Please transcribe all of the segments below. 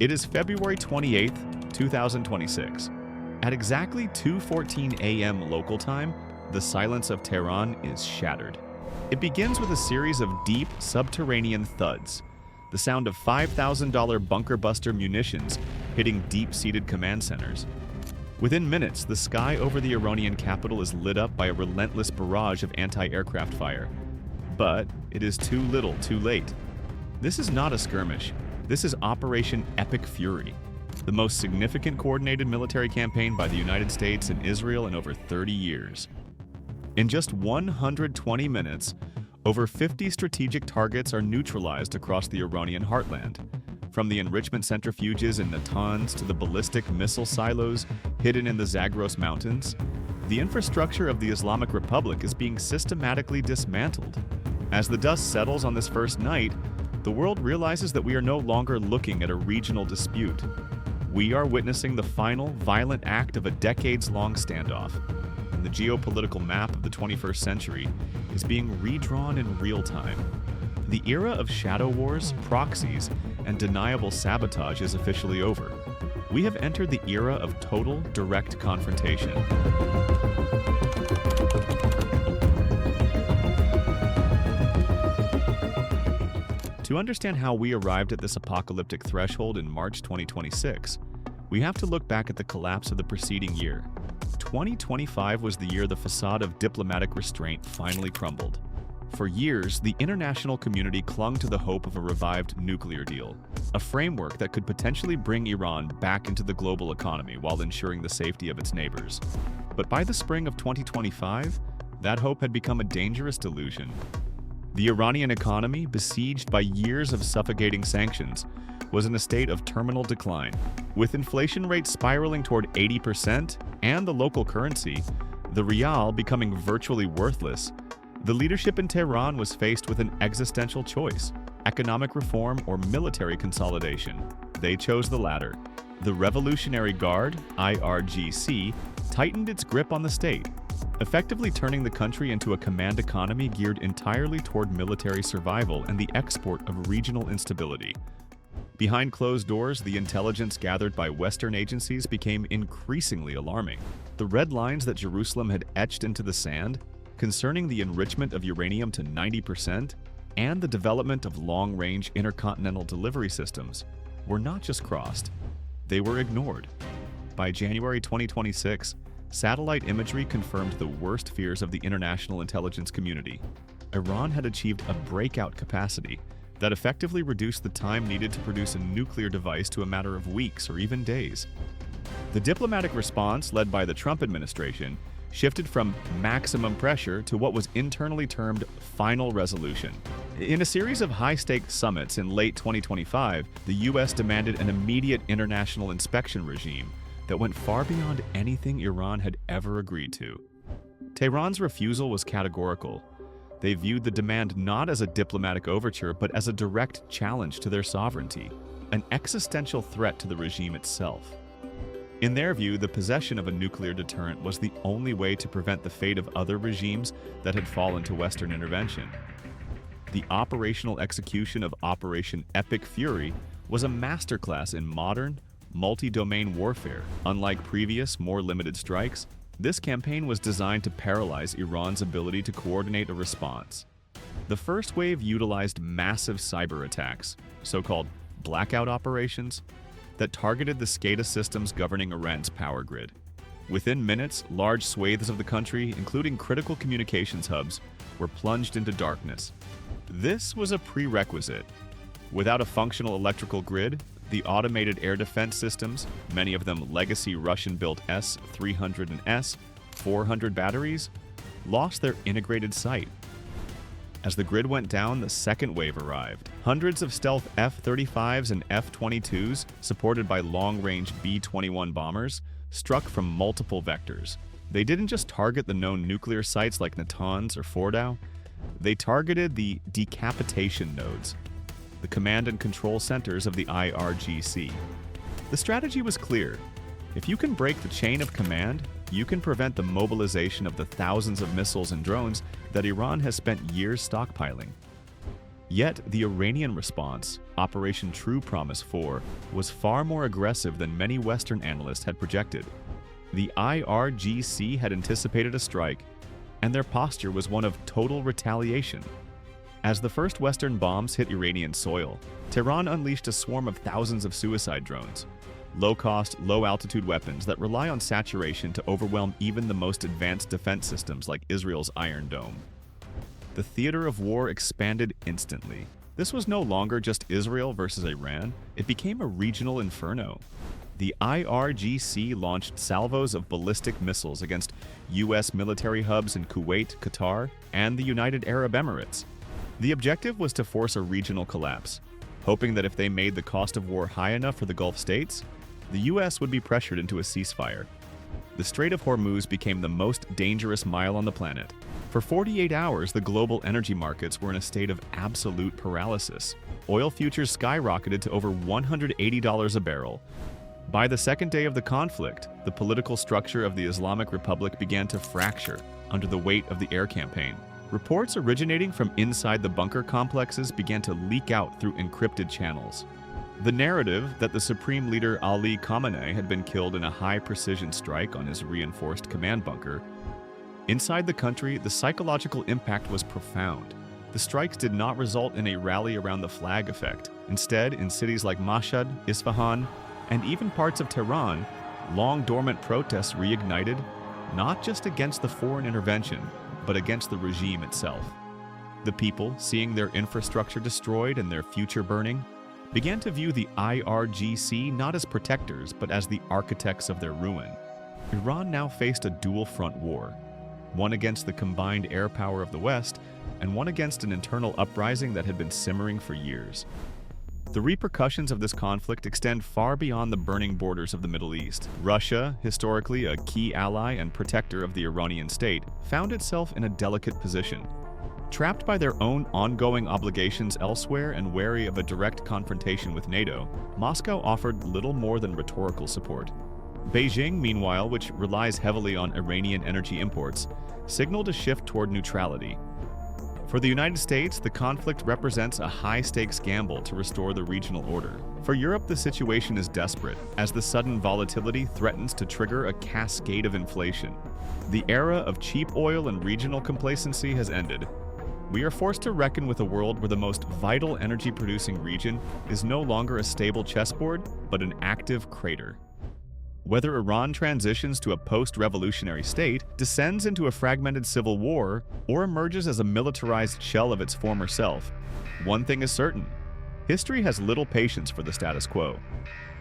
It is February 28th, 2026. At exactly 2:14 a.m. local time, the silence of Tehran is shattered. It begins with a series of deep, subterranean thuds, the sound of $5,000 bunker buster munitions hitting deep-seated command centers. Within minutes, the sky over the Iranian capital is lit up by a relentless barrage of anti-aircraft fire. But it is too little, too late. This is not a skirmish. This is Operation Epic Fury, the most significant coordinated military campaign by the United States and Israel in over 30 years. In just 120 minutes, over 50 strategic targets are neutralized across the Iranian heartland, from the enrichment centrifuges in Natanz to the ballistic missile silos hidden in the Zagros Mountains. The infrastructure of the Islamic Republic is being systematically dismantled. As the dust settles on this first night, the world realizes that we are no longer looking at a regional dispute. We are witnessing the final violent act of a decades-long standoff. And the geopolitical map of the 21st century is being redrawn in real time. The era of shadow wars, proxies, and deniable sabotage is officially over. We have entered the era of total, direct confrontation. To understand how we arrived at this apocalyptic threshold in March 2026, we have to look back at the collapse of the preceding year. 2025 was the year the facade of diplomatic restraint finally crumbled. For years, the international community clung to the hope of a revived nuclear deal, a framework that could potentially bring Iran back into the global economy while ensuring the safety of its neighbors. But by the spring of 2025, that hope had become a dangerous delusion. The Iranian economy, besieged by years of suffocating sanctions, was in a state of terminal decline. With inflation rates spiraling toward 80% and the local currency, the rial, becoming virtually worthless, the leadership in Tehran was faced with an existential choice: economic reform or military consolidation. They chose the latter. The Revolutionary Guard, IRGC, tightened its grip on the state, effectively turning the country into a command economy geared entirely toward military survival and the export of regional instability. Behind closed doors, the intelligence gathered by Western agencies became increasingly alarming. The red lines that Jerusalem had etched into the sand, concerning the enrichment of uranium to 90% and the development of long-range intercontinental delivery systems, were not just crossed, they were ignored. By January 2026, satellite imagery confirmed the worst fears of the international intelligence community. Iran had achieved a breakout capacity that effectively reduced the time needed to produce a nuclear device to a matter of weeks or even days. The diplomatic response, led by the Trump administration, shifted from maximum pressure to what was internally termed final resolution. In a series of high-stakes summits in late 2025, the U.S. demanded an immediate international inspection regime that went far beyond anything Iran had ever agreed to. Tehran's refusal was categorical. They viewed the demand not as a diplomatic overture, but as a direct challenge to their sovereignty, an existential threat to the regime itself. In their view, the possession of a nuclear deterrent was the only way to prevent the fate of other regimes that had fallen to Western intervention. The operational execution of Operation Epic Fury was a masterclass in modern, multi-domain warfare. Unlike previous, more limited strikes, this campaign was designed to paralyze Iran's ability to coordinate a response. The first wave utilized massive cyber attacks, so-called blackout operations, that targeted the SCADA systems governing Iran's power grid. Within minutes, large swathes of the country, including critical communications hubs, were plunged into darkness. This was a prerequisite. Without a functional electrical grid, the automated air defense systems, many of them legacy Russian-built S-300 and S-400 batteries, lost their integrated sight. As the grid went down, the second wave arrived. Hundreds of stealth F-35s and F-22s, supported by long-range B-21 bombers, struck from multiple vectors. They didn't just target the known nuclear sites like Natanz or Fordow, they targeted the decapitation nodes, the command and control centers of the IRGC. The strategy was clear. If you can break the chain of command, you can prevent the mobilization of the thousands of missiles and drones that Iran has spent years stockpiling. Yet, the Iranian response, Operation True Promise 4, was far more aggressive than many Western analysts had projected. The IRGC had anticipated a strike, and their posture was one of total retaliation. As the first Western bombs hit Iranian soil, Tehran unleashed a swarm of thousands of suicide drones, low-cost, low-altitude weapons that rely on saturation to overwhelm even the most advanced defense systems like Israel's Iron Dome. The theater of war expanded instantly. This was no longer just Israel versus Iran, it became a regional inferno. The IRGC launched salvos of ballistic missiles against U.S. military hubs in Kuwait, Qatar, and the United Arab Emirates. The objective was to force a regional collapse, hoping that if they made the cost of war high enough for the Gulf states, the U.S. would be pressured into a ceasefire. The Strait of Hormuz became the most dangerous mile on the planet. For 48 hours, the global energy markets were in a state of absolute paralysis. Oil futures skyrocketed to over $180 a barrel. By the second day of the conflict, the political structure of the Islamic Republic began to fracture under the weight of the air campaign. Reports originating from inside the bunker complexes began to leak out through encrypted channels. The narrative that the Supreme Leader Ali Khamenei had been killed in a high-precision strike on his reinforced command bunker. Inside the country, the psychological impact was profound. The strikes did not result in a rally around the flag effect. Instead, in cities like Mashhad, Isfahan, and even parts of Tehran, long-dormant protests reignited, not just against the foreign intervention, but against the regime itself. The people, seeing their infrastructure destroyed and their future burning, began to view the IRGC not as protectors, but as the architects of their ruin. Iran now faced a dual-front war, one against the combined air power of the West, and one against an internal uprising that had been simmering for years. The repercussions of this conflict extend far beyond the burning borders of the Middle East. Russia, historically a key ally and protector of the Iranian state, found itself in a delicate position. Trapped by their own ongoing obligations elsewhere and wary of a direct confrontation with NATO, Moscow offered little more than rhetorical support. Beijing, meanwhile, which relies heavily on Iranian energy imports, signaled a shift toward neutrality. For the United States, the conflict represents a high-stakes gamble to restore the regional order. For Europe, the situation is desperate, as the sudden volatility threatens to trigger a cascade of inflation. The era of cheap oil and regional complacency has ended. We are forced to reckon with a world where the most vital energy-producing region is no longer a stable chessboard, but an active crater. Whether Iran transitions to a post-revolutionary state, descends into a fragmented civil war, or emerges as a militarized shell of its former self, one thing is certain: history has little patience for the status quo.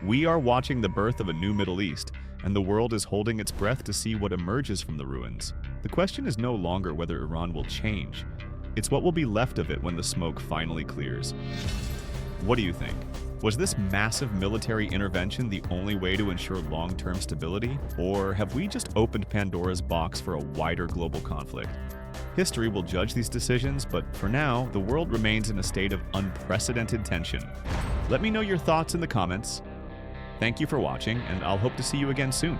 We are watching the birth of a new Middle East, and the world is holding its breath to see what emerges from the ruins. The question is no longer whether Iran will change. It's what will be left of it when the smoke finally clears. What do you think? Was this massive military intervention the only way to ensure long-term stability? Or have we just opened Pandora's box for a wider global conflict? History will judge these decisions, but for now, the world remains in a state of unprecedented tension. Let me know your thoughts in the comments. Thank you for watching, and I'll hope to see you again soon.